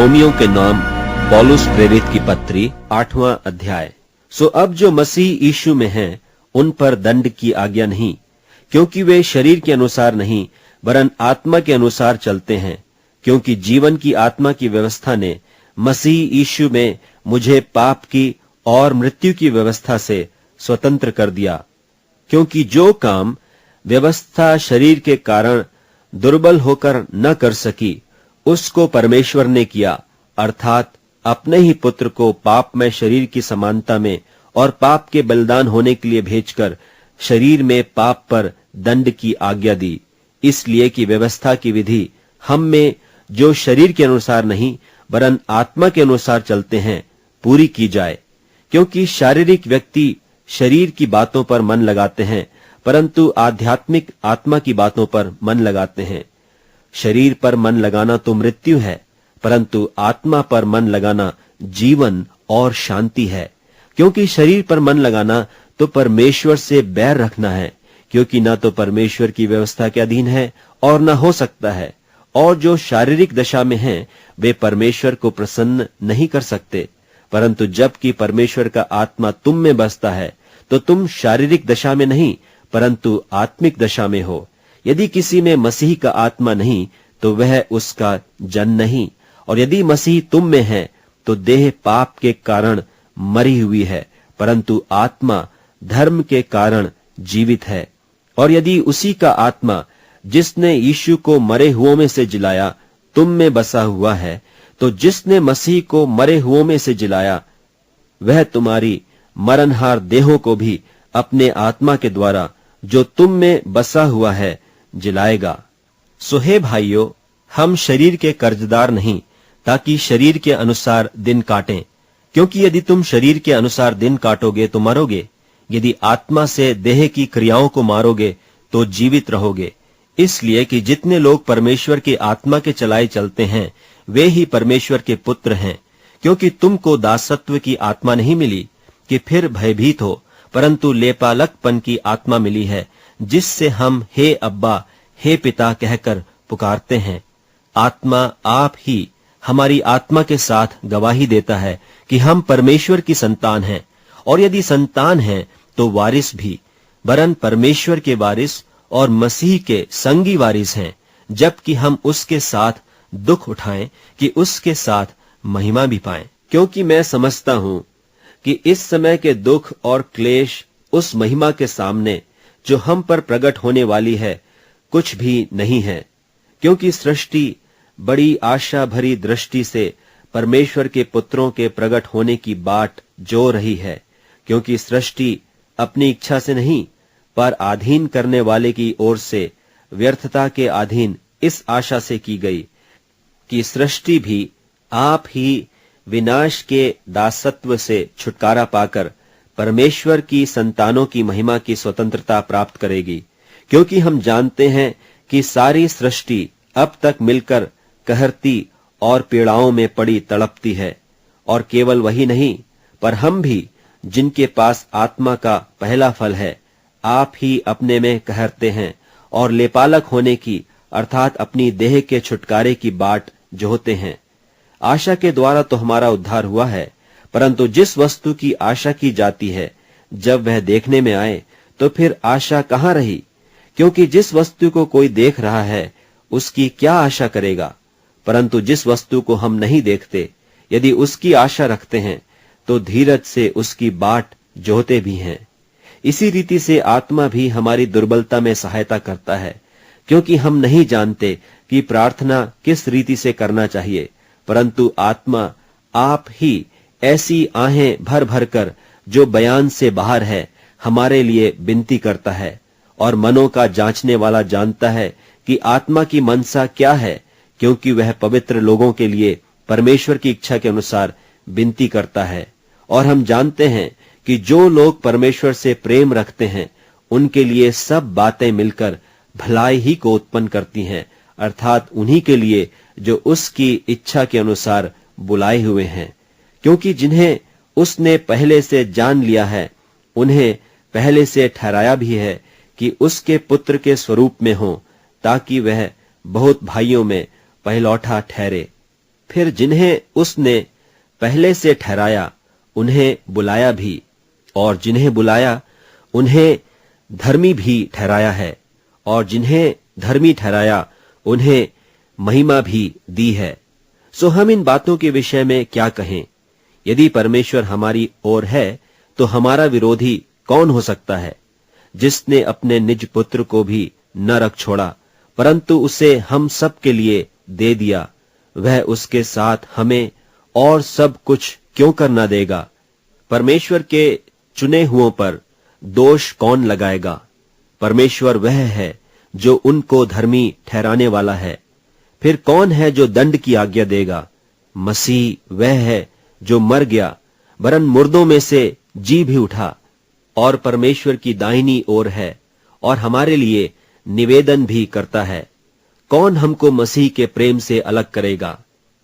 Romeo के नाम पौलुस प्रेरित की पत्री 8वां अध्याय। सो अब जो मसीह यीशु में हैं, उन पर दंड की आज्ञा नहीं, क्योंकि वे शरीर के अनुसार नहीं वरन आत्मा के अनुसार चलते हैं। क्योंकि जीवन की आत्मा की व्यवस्था ने मसीह यीशु में मुझे पाप की और मृत्यु की व्यवस्था से स्वतंत्र कर दिया। क्योंकि जो काम व्यवस्था शरीर के कारण दुर्बल होकर न कर सकी, उसको परमेश्वर ने किया, अर्थात अपने ही पुत्र को पाप में शरीर की समानता में और पाप के बलिदान होने के लिए भेजकर शरीर में पाप पर दंड की आज्ञा दी, इसलिए कि व्यवस्था की विधि हम में जो शरीर के अनुसार नहीं वरन आत्मा के अनुसार चलते हैं पूरी की जाए। क्योंकि शारीरिक व्यक्ति शरीर की बातों पर मन लगाते हैं, परंतु आध्यात्मिक आत्मा की बातों पर मन लगाते हैं। शरीर पर मन लगाना तो मृत्यु है, परंतु आत्मा पर मन लगाना जीवन और शांति है। क्योंकि शरीर पर मन लगाना तो परमेश्वर से बैर रखना है, क्योंकि न तो परमेश्वर की व्यवस्था के अधीन है और न हो सकता है। और जो शारीरिक दशा में हैं, वे परमेश्वर को प्रसन्न नहीं कर सकते। परंतु जबकि परमेश्वर का आत्मा तुम में बसता है, तो तुम शारीरिक दशा में नहीं परंतु आत्मिक दशा में हो। यदि किसी में मसीह का आत्मा नहीं, तो वह उसका जन नहीं। और यदि मसीह तुम में है, तो देह पाप के कारण मरी हुई है, परंतु आत्मा धर्म के कारण जीवित है। और यदि उसी का आत्मा जिसने यीशु को मरे हुओं में से जिलाया तुम में बसा हुआ है, तो जिसने मसीह को मरे हुओं में से जिलाया, वह तुम्हारी मरणहार देहों को भी अपने आत्मा के द्वारा जो तुम में बसा हुआ है जिलाएगा। सो हे भाइयों, हम शरीर के कर्जदार नहीं, ताकि शरीर के अनुसार दिन काटें। क्योंकि यदि तुम शरीर के अनुसार दिन काटोगे तो मरोगे, यदि आत्मा से देह की क्रियाओं को मारोगे तो जीवित रहोगे। इसलिए कि जितने लोग परमेश्वर की आत्मा के चलाए चलते हैं, वे ही परमेश्वर के पुत्र हैं। क्योंकि तुमको दासत्व की आत्मा नहीं मिली कि फिर भयभीत हो, परंतु लेपालकपन की आत्मा मिली है, जिससे हम हे अब्बा, हे पिता कहकर पुकारते हैं। आत्मा आप ही हमारी आत्मा के साथ गवाही देता है कि हम परमेश्वर की संतान हैं, और यदि संतान हैं तो वारिस भी, वरन परमेश्वर के वारिस और मसीह के संगी वारिस हैं, जबकि हम उसके साथ दुख उठाएं कि उसके साथ महिमा भी पाएं। क्योंकि मैं समझता हूं कि इस समय के दुख और क्लेश उस महिमा के सामने जो हम पर प्रकट होने वाली है कुछ भी नहीं है। क्योंकि सृष्टि बड़ी आशा भरी दृष्टि से परमेश्वर के पुत्रों के प्रकट होने की बाट जो रही है। क्योंकि सृष्टि अपनी इच्छा से नहीं, पर अधीन करने वाले की ओर से व्यर्थता के अधीन इस आशा से की गई कि सृष्टि भी आप ही विनाश के दासत्व से छुटकारा पाकर परमेश्वर की संतानों की महिमा की स्वतंत्रता प्राप्त करेगी। क्योंकि हम जानते हैं कि सारी सृष्टि अब तक मिलकर कहरती और पीड़ाओं में पड़ी तड़पती है। और केवल वही नहीं, पर हम भी, जिनके पास आत्मा का पहला फल है, आप ही अपने में कहरते हैं और लेपालक होने की अर्थात अपनी देह के छुटकारे की बाट जोहते हैं। आशा के द्वारा तो हमारा उद्धार हुआ है, परंतु जिस वस्तु की आशा की जाती है, जब वह देखने में आए तो फिर आशा कहाँ रही? क्योंकि जिस वस्तु को कोई देख रहा है, उसकी क्या आशा करेगा? परंतु जिस वस्तु को हम नहीं देखते, यदि उसकी आशा रखते हैं, तो धीरज से उसकी बाट जोहते भी हैं। इसी रीति से आत्मा भी हमारी दुर्बलता में सहायता करता है, क्योंकि हम नहीं जानते कि प्रार्थना किस रीति से करना चाहिए, परंतु आत्मा आप ही ऐसी आहें भर भर कर जो बयान से बाहर है हमारे लिए विनती करता है। और मनों का जांचने वाला जानता है कि आत्मा की मनसा क्या है, क्योंकि वह पवित्र लोगों के लिए परमेश्वर की इच्छा के अनुसार विनती करता है। और हम जानते हैं कि जो लोग परमेश्वर से प्रेम रखते हैं, उनके लिए सब बातें मिलकर भलाई ही को उत्पन्न करती हैं, अर्थात उन्हीं के लिए जो उसकी इच्छा के अनुसार बुलाए हुए हैं। क्योंकि जिन्हें उसने पहले से जान लिया है, उन्हें पहले से ठहराया भी है कि उसके पुत्र के स्वरूप में हो, ताकि वह बहुत भाइयों में पहलौठा ठहरे। फिर जिन्हें उसने पहले से ठहराया उन्हें बुलाया भी, और जिन्हें बुलाया उन्हें धर्मी भी ठहराया है, और जिन्हें धर्मी ठहराया उन्हें महिमा भी दी है। सो हम इन बातों के विषय में क्या कहें? यदि परमेश्वर हमारी ओर है तो हमारा विरोधी कौन हो सकता है? जिसने अपने निज पुत्र को भी न रख छोड़ा परंतु उसे हम सब के लिए दे दिया, वह उसके साथ हमें और सब कुछ क्यों कर न देगा? परमेश्वर के चुने हुओं पर दोष कौन लगाएगा? परमेश्वर वह है जो उनको धर्मी ठहराने वाला है। फिर कौन है जो दंड की आज्ञा देगा? मसीह वह है जो मर गया, वरन मुर्दों में से जी भी उठा, और परमेश्वर की दाहिनी ओर है, और हमारे लिए निवेदन भी करता है। कौन हमको मसीह के प्रेम से अलग करेगा?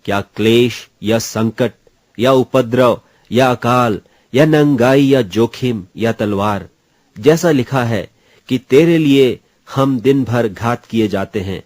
क्या क्लेश या संकट या उपद्रव या अकाल या नंगाई या जोखिम या तलवार? जैसा लिखा है कि तेरे लिए हम दिन भर घात किए जाते हैं,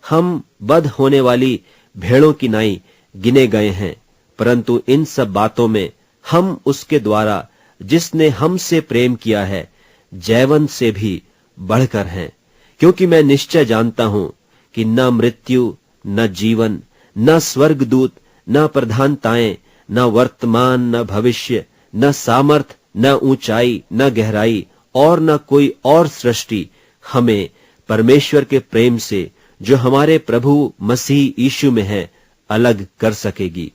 हम बध होने वाली भेड़ों की नाई गिने गए हैं। परंतु इन सब बातों में हम उसके द्वारा जिसने हमसे प्रेम किया है जैवन से भी बढ़कर हैं। क्योंकि मैं निश्चय जानता हूं कि न मृत्यु न जीवन न स्वर्गदूत न प्रधानताएं न वर्तमान न भविष्य न सामर्थ न ऊंचाई न गहराई और न कोई और सृष्टि हमें परमेश्वर के प्रेम से जो हमारे प्रभु मसीह यीशु में है अलग कर सकेगी।